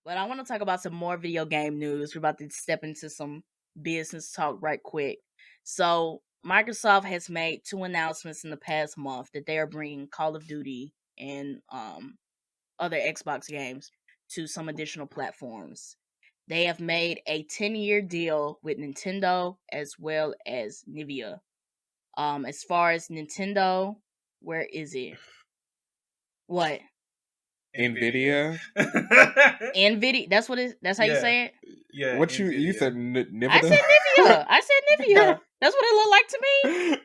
But I want to talk about some more video game news. We're about to step into some business talk right quick. So, Microsoft has made 2 announcements in the past month that they are bringing Call of Duty and other Xbox games to some additional platforms. They have made a 10-year deal with Nintendo as well as Nvidia. As far as Nintendo, where is it? What? Nvidia. Nvidia. That's what it. That's how you say it. Yeah. What Nvidia. you said? I said Nivea. I said Nivea. That's what it looked like to me.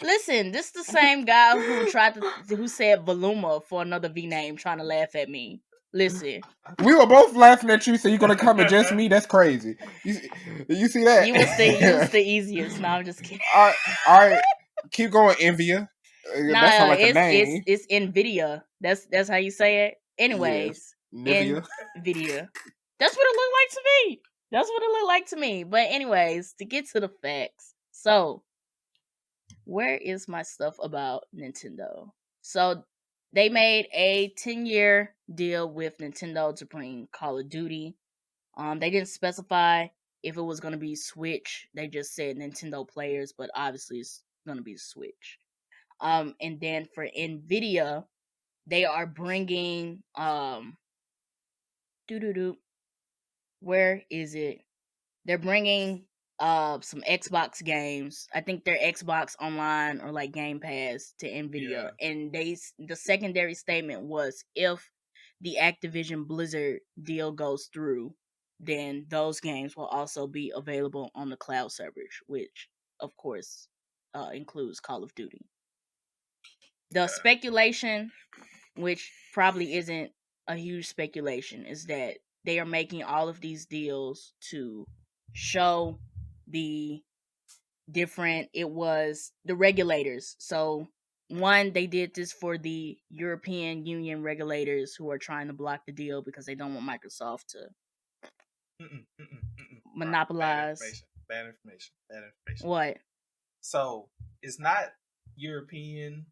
Listen, this is the same guy who said Voluma for another V name, trying to laugh at me. Listen, we were both laughing at you, so you're gonna come and just me? That's crazy. You see that? you was the easiest. No, I'm just kidding. All right. Keep going, Nvidia. That sounds like a name. It's Nvidia. That's how you say it. Anyways, yes. Nvidia. That's what it looked like to me. That's what it looked like to me. But anyways, to get to the facts. So, where is my stuff about Nintendo? So, they made a 10-year deal with Nintendo to bring Call of Duty. They didn't specify if it was going to be Switch. They just said Nintendo players, but obviously it's going to be Switch. And then for Nvidia, they are bringing where is it? They're bringing some Xbox games. I think they're Xbox Online or like Game Pass to Nvidia. Yeah. And the secondary statement was if the Activision Blizzard deal goes through, then those games will also be available on the cloud servers, which of course includes Call of Duty. The speculation, which probably isn't a huge speculation, is that they are making all of these deals to show the regulators. So, one, they did this for the European Union regulators who are trying to block the deal because they don't want Microsoft to monopolize. Bad information. What? So, it's not European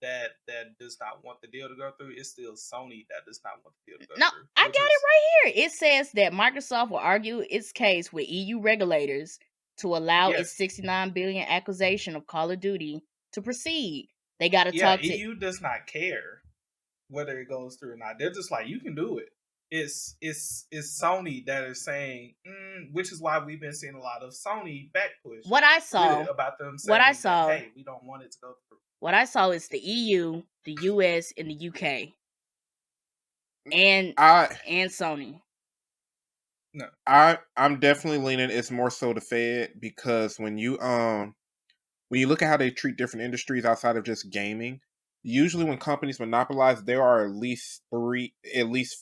that does not want the deal to go through. It's still Sony that does not want the deal to go through. No, I got it right here. It says that Microsoft will argue its case with EU regulators to allow its $69 billion acquisition of Call of Duty to proceed. They got to talk to... EU does not care whether it goes through or not. They're just like, you can do it. It's Sony that is saying, which is why we've been seeing a lot of Sony back push. What I saw about them saying that, hey, we don't want it to go through. What I saw is the EU, the US, and the UK, and Sony. No, I'm definitely leaning. It's more so the Fed, because when you look at how they treat different industries outside of just gaming, usually when companies monopolize, there are at least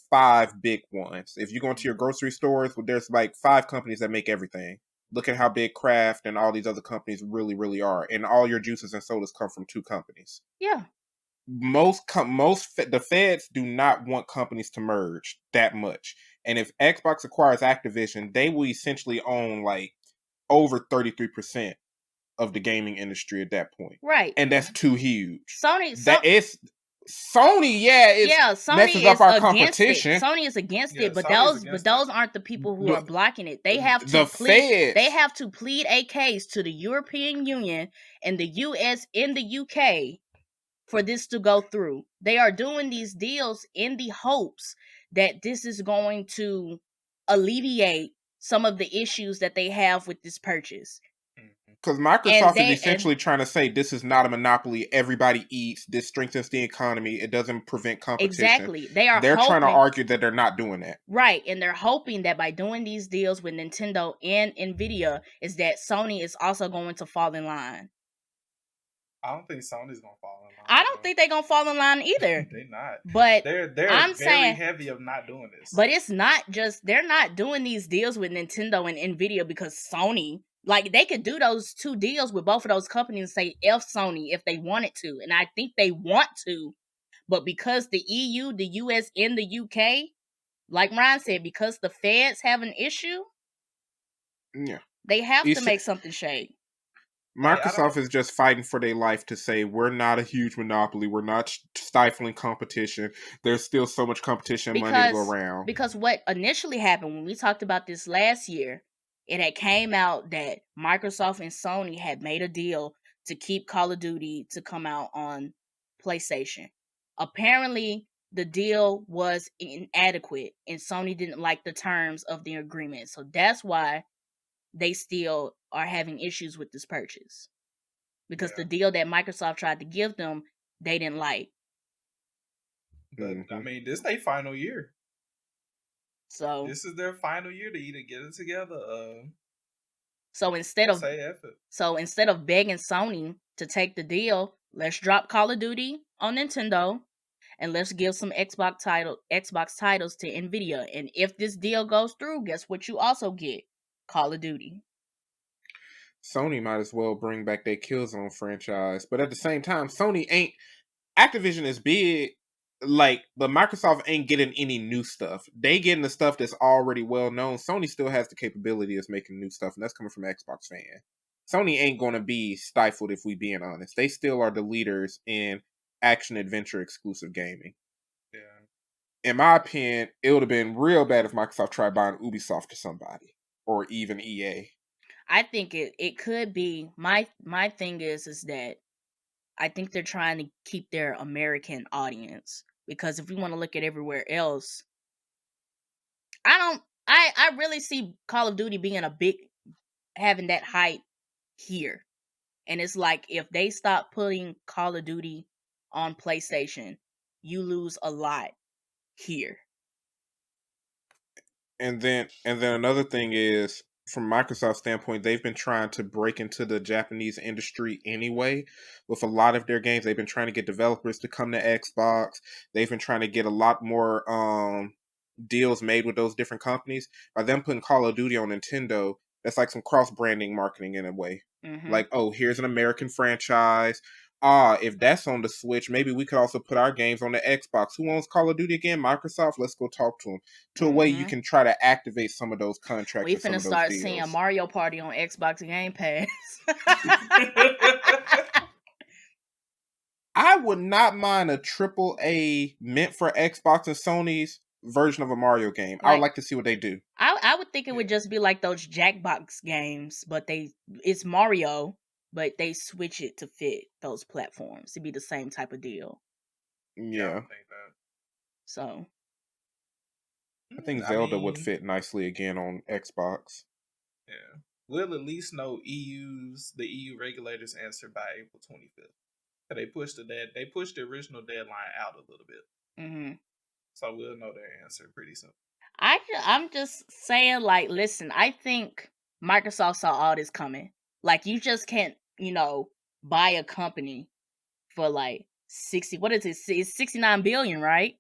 5 big ones. If you go into your grocery stores, there's like 5 companies that make everything. Look at how big Kraft and all these other companies really, really are. And all your juices and sodas come from 2 companies. Yeah. The feds do not want companies to merge that much. And if Xbox acquires Activision, they will essentially own like over 33% of the gaming industry at that point. Right. And that's too huge. Sony Sony messes up our competition. Sony is against it, but those aren't the people who are blocking it. They have to plead a case to the European Union and the US and the UK for this to go through. They are doing these deals in the hopes that this is going to alleviate some of the issues that they have with this purchase. Because Microsoft is essentially trying to say this is not a monopoly. Everybody eats. This strengthens the economy. It doesn't prevent competition. Exactly. They're trying to argue that they're not doing that. Right. And they're hoping that by doing these deals with Nintendo and Nvidia is that Sony is also going to fall in line. I don't think Sony's going to fall in line. I don't think they're going to fall in line either. They're not. But they're very heavy of not doing this. But it's not just, they're not doing these deals with Nintendo and Nvidia because Sony... Like, they could do those 2 deals with both of those companies and say F Sony if they wanted to. And I think they want to. But because the EU, the US, and the UK, like Ryan said, because the feds have an issue, they have to make something shake. Like I Microsoft don't is just fighting for their life to say we're not a huge monopoly. We're not stifling competition. There's still so much competition and money to go around. Because what initially happened when we talked about this last year, it had came out that Microsoft and Sony had made a deal to keep Call of Duty to come out on PlayStation. Apparently, the deal was inadequate and Sony didn't like the terms of the agreement. So that's why they still are having issues with this purchase. Because the deal that Microsoft tried to give them, they didn't like. But I mean, this is their final year. So this is their final year to either get it together. So instead of begging Sony to take the deal, let's drop Call of Duty on Nintendo and let's give some Xbox titles to Nvidia. And if this deal goes through, guess what you also get? Call of Duty. Sony might as well bring back their Killzone franchise, but at the same time, Activision is big, but Microsoft ain't getting any new stuff. They getting the stuff that's already well known. Sony still has the capability of making new stuff, and that's coming from Xbox fan. Sony ain't gonna be stifled if we being honest. They still are the leaders in action adventure exclusive gaming. Yeah. In my opinion, it would have been real bad if Microsoft tried buying Ubisoft to somebody, or even EA. I think it could be. My thing is that I think they're trying to keep their American audience, because if we want to look at everywhere else, I really see Call of Duty being having that hype here. And it's like, if they stop putting Call of Duty on PlayStation, you lose a lot here. And then another thing is, from Microsoft's standpoint, they've been trying to break into the Japanese industry anyway. With a lot of their games, they've been trying to get developers to come to Xbox. They've been trying to get a lot more deals made with those different companies. By them putting Call of Duty on Nintendo, that's like some cross-branding marketing in a way. Mm-hmm. Like, oh, here's an American franchise. If that's on the Switch, maybe we could also put our games on the Xbox. Who owns Call of Duty again? Microsoft. Let's go talk to them. To a way you can try to activate some of those contracts. We and some finna of those start deals. seeing Mario Party on Xbox Game Pass. I would not mind a AAA meant for Xbox and Sony's version of a Mario game. I would like to see what they do. I would think it would just be like those Jackbox games, but it's Mario, but they switch it to fit those platforms to be the same type of deal. Yeah. I think that. So I think Zelda would fit nicely again on Xbox. Yeah. We'll at least know the EU regulators answer by April 25th. They pushed the original deadline out a little bit. Mm-hmm. So we'll know their answer pretty soon. I'm just saying, listen, I think Microsoft saw all this coming. You just can't, buy a company for 60. What is it? It's 69 billion, right?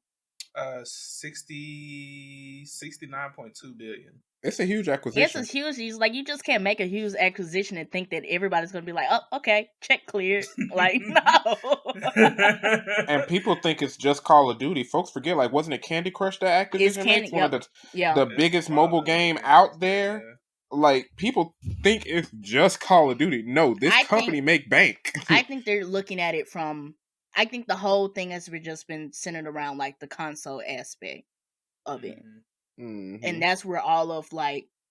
69.2 billion. It's a huge acquisition. It's a huge. It's you just can't make a huge acquisition and think that everybody's gonna be like, oh, okay, check cleared. No. And people think it's just Call of Duty. Folks forget, wasn't it Candy Crush that Activision makes? One of the biggest mobile game out there. Yeah. People think it's just Call of Duty. No, this company make bank. I think they're looking at it from. I think the whole thing has just been centered around the console aspect of it. Mm-hmm. And that's where all of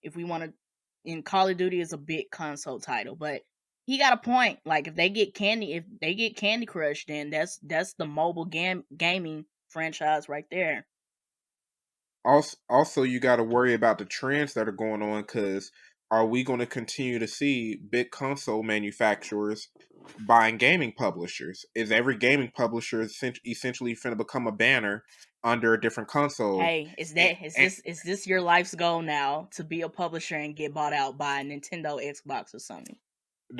if we want to, in Call of Duty is a big console title, but he got a point. If they get Candy Crush, then that's the mobile gaming franchise right there. Also, you got to worry about the trends that are going on, because are we going to continue to see big console manufacturers buying gaming publishers? Is every gaming publisher essentially finna become a banner under a different console? Hey, is this your life's goal now, to be a publisher and get bought out by Nintendo, Xbox, or Sony?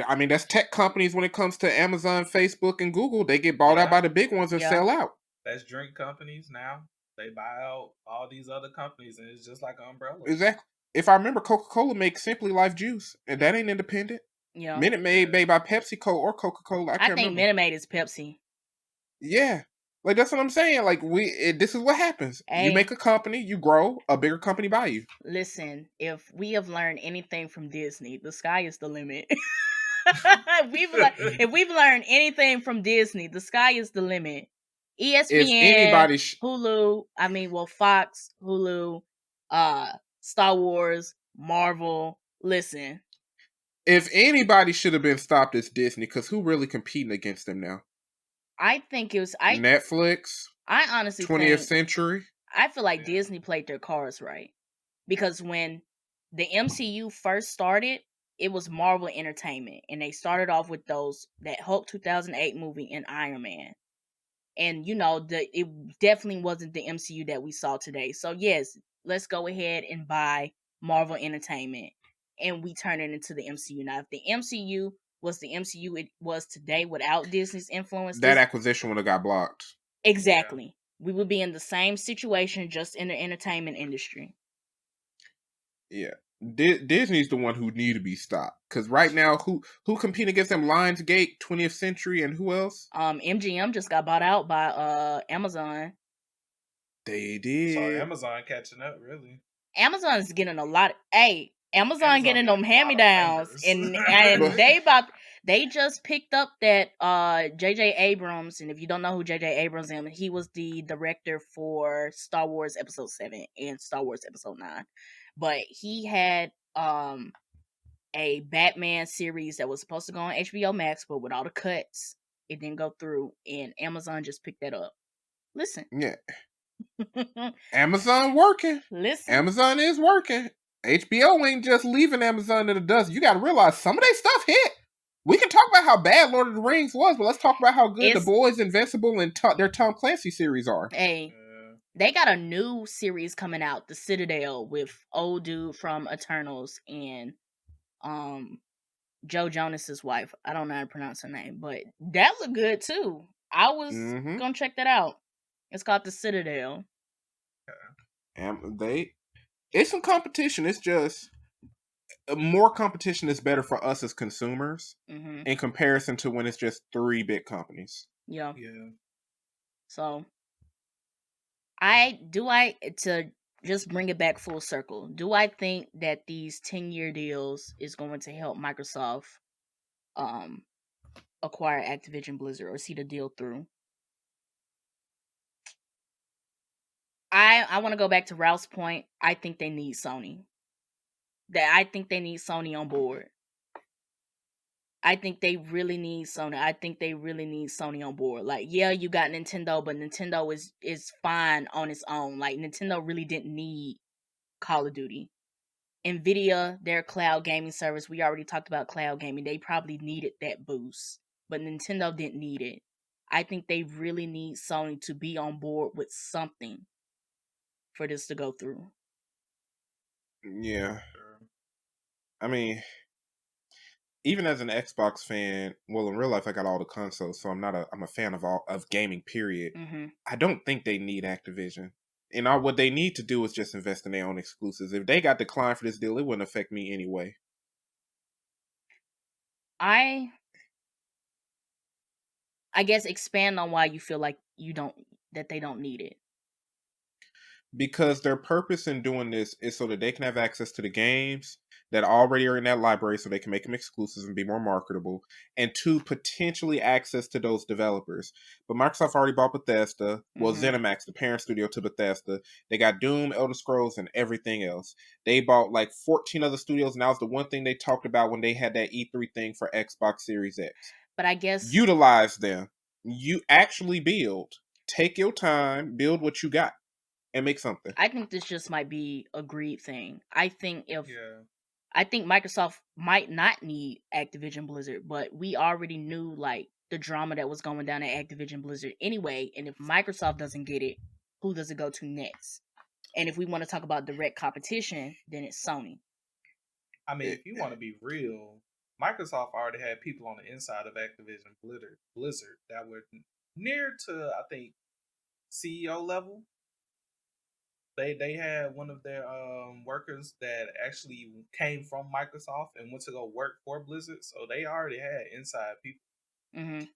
I mean, that's tech companies when it comes to Amazon, Facebook, and Google. They get bought out by the big ones and sell out. That's drink companies now. They buy out all these other companies, and it's just like an umbrella. Exactly. If I remember, Coca-Cola makes Simply Life juice, and that ain't independent. Yeah. Minute Maid made by PepsiCo or Coca-Cola. I think Minute Maid is Pepsi. Yeah. That's what I'm saying. This is what happens. Hey, you make a company, you grow, a bigger company buy you. Listen, if we have learned anything from Disney, the sky is the limit. If we've learned anything from Disney, the sky is the limit. If ESPN, anybody, Hulu, Fox, Hulu, Star Wars, Marvel. Listen, if anybody should have been stopped, it's Disney, because who really competing against them now? I think it was Netflix, I honestly 20th think Century. I feel like Yeah. Disney played their cards right, because when the MCU first started, it was Marvel Entertainment, and they started off with that Hulk 2008 movie and Iron Man. And it definitely wasn't the MCU that we saw today. So yes, let's go ahead and buy Marvel Entertainment, and we turn it into the MCU. Now, if the MCU was the MCU it was today without Disney's influence, That acquisition would have got blocked. exactly, we would be in the same situation, just in the entertainment industry. Yeah. Disney's the one who need to be stopped, because right now, who compete against them? Lionsgate, 20th Century, and who else? MGM just got bought out by Amazon. They did. So Amazon catching up, really. Amazon's getting a lot. Amazon getting them hand-me-downs, and they just picked up that J.J. Abrams. And if you don't know who J.J. Abrams is, he was the director for Star Wars Episode 7 and Star Wars Episode 9. But he had a Batman series that was supposed to go on HBO Max, but with all the cuts, it didn't go through, and Amazon just picked that up. Listen. Yeah. Amazon working. Listen. Amazon is working. HBO ain't just leaving Amazon in the dust. You got to realize some of their stuff hit. We can talk about how bad Lord of the Rings was, but let's talk about how good The Boys, Invincible, and their Tom Clancy series are. Hey, they got a new series coming out, The Citadel, with old dude from Eternals and Joe Jonas's wife. I don't know how to pronounce her name, but that looked good too. I was gonna check that out. It's called The Citadel. It's some competition. It's just more competition is better for us as consumers in comparison to when it's just 3 big companies. Yeah. Yeah. So to just bring it back full circle, do I think that these 10-year deals is going to help Microsoft acquire Activision Blizzard or see the deal through? I want to go back to Ralph's point. I think they need Sony. I think they need Sony on board. I think they really need Sony. I think they really need Sony on board. Like, yeah, you got Nintendo, but Nintendo is fine on its own. Like, Nintendo really didn't need Call of Duty. Nvidia, their cloud gaming service, we already talked about cloud gaming. They probably needed that boost, but Nintendo didn't need it. I think they really need Sony to be on board with something for this to go through. Yeah. I mean, even as an Xbox fan, well, in real life, I got all the consoles, so I'm a fan of gaming, period. I don't think they need Activision. And what they need to do is just invest in their own exclusives. If they got declined for this deal, it wouldn't affect me anyway. I guess expand on why you feel like that they don't need it. Because their purpose in doing this is so that they can have access to the games that already are in that library, so they can make them exclusives and be more marketable, and 2, potentially access to those developers. But Microsoft already bought Bethesda, well, ZeniMax, the parent studio to Bethesda. They got Doom, Elder Scrolls, and everything else. They bought like 14 other studios, and that was the one thing they talked about when they had that E3 thing for Xbox Series X. But I guess utilize them. You actually build. Take your time, build what you got, and make something. I think this just might be a greed thing. I think Microsoft might not need Activision Blizzard, but we already knew like the drama that was going down at Activision Blizzard anyway. And if Microsoft doesn't get it, who does it go to next? And if we want to talk about direct competition, then it's Sony. I mean, if you want to be real, Microsoft already had people on the inside of Activision Blizzard that were near to, I think, CEO level. They had one of their workers that actually came from Microsoft and went to go work for Blizzard, so they already had inside people.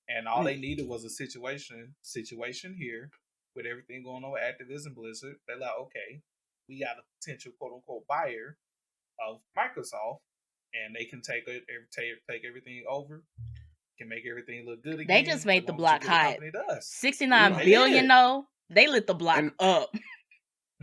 And all they needed was a situation here with everything going on with Activision Blizzard. They're like, okay, we got a potential quote unquote buyer of Microsoft. and they can take everything over, can make everything look good again. They just made the block hot. 69 They billion did. though. They lit the block And- up.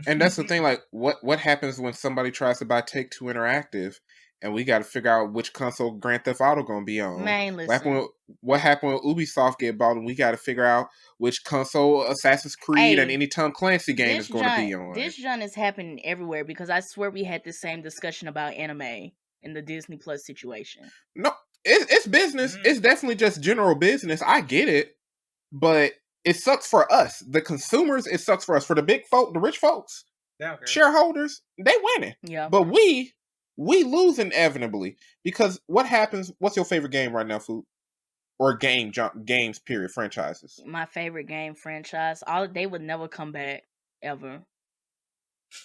And that's the thing, like, what happens when somebody tries to buy Take-Two Interactive, and we got to figure out which console Grand Theft Auto gonna be on? Man, listen. What happened when Ubisoft get bought, and we got to figure out which console Assassin's Creed and any Tom Clancy game is going to be on? This John is happening everywhere, because I swear we had the same discussion about anime in the Disney Plus situation. No, it's business. It's definitely just general business. I get it, but it sucks for us, the consumers. It sucks for us. For the big folk, the rich folks, shareholders, they winning. Yeah. But we lose inevitably, because what happens? What's your favorite game right now, Food? Or games? Period. Franchises. My favorite game franchise. They would never come back ever.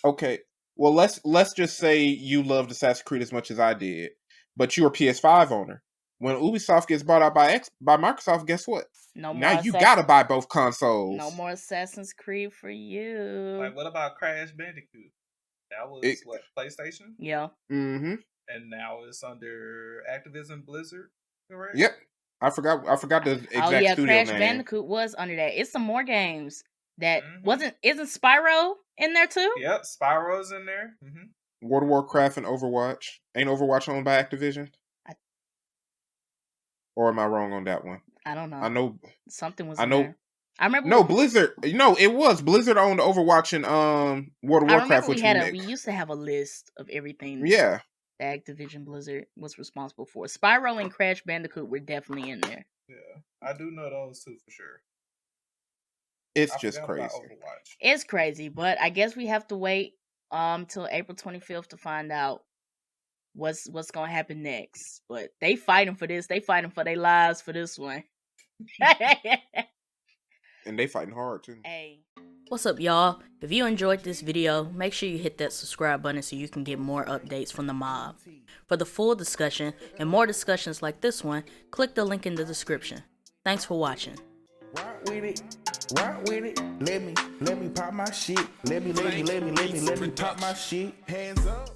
Okay. Well, let's just say you loved Assassin's Creed as much as I did, but you're a PS5 owner. When Ubisoft gets bought out by Microsoft, guess what? Now you gotta buy both consoles. No more Assassin's Creed for you. Like, what about Crash Bandicoot? That was PlayStation? Yeah. Mm-hmm. And now it's under Activision Blizzard, correct? Yep. I forgot the exact studio Crash name. Bandicoot was under that. It's some more games that isn't Spyro in there too? Yep, Spyro's in there. World of Warcraft and Overwatch. Ain't Overwatch owned by Activision? Or am I wrong on that one? I don't know. I know something was in there. I remember. No, Blizzard. No, it was Blizzard owned Overwatch and World of Warcraft. We used to have a list of everything. Yeah. That Activision Blizzard was responsible for. Spyro and Crash Bandicoot were definitely in there. Yeah, I do know those two for sure. It's just crazy. It's crazy, but I guess we have to wait till April 25th to find out what's gonna happen next. But they fighting for this. They fighting for their lives for this one. And they fighting hard too. Hey. What's up, y'all? If you enjoyed this video, make sure you hit that subscribe button so you can get more updates from the mob. For the full discussion and more discussions like this one, click the link in the description. Thanks for watching. Rock with it, let me pop my shit. Let me pop my shit. Hands up.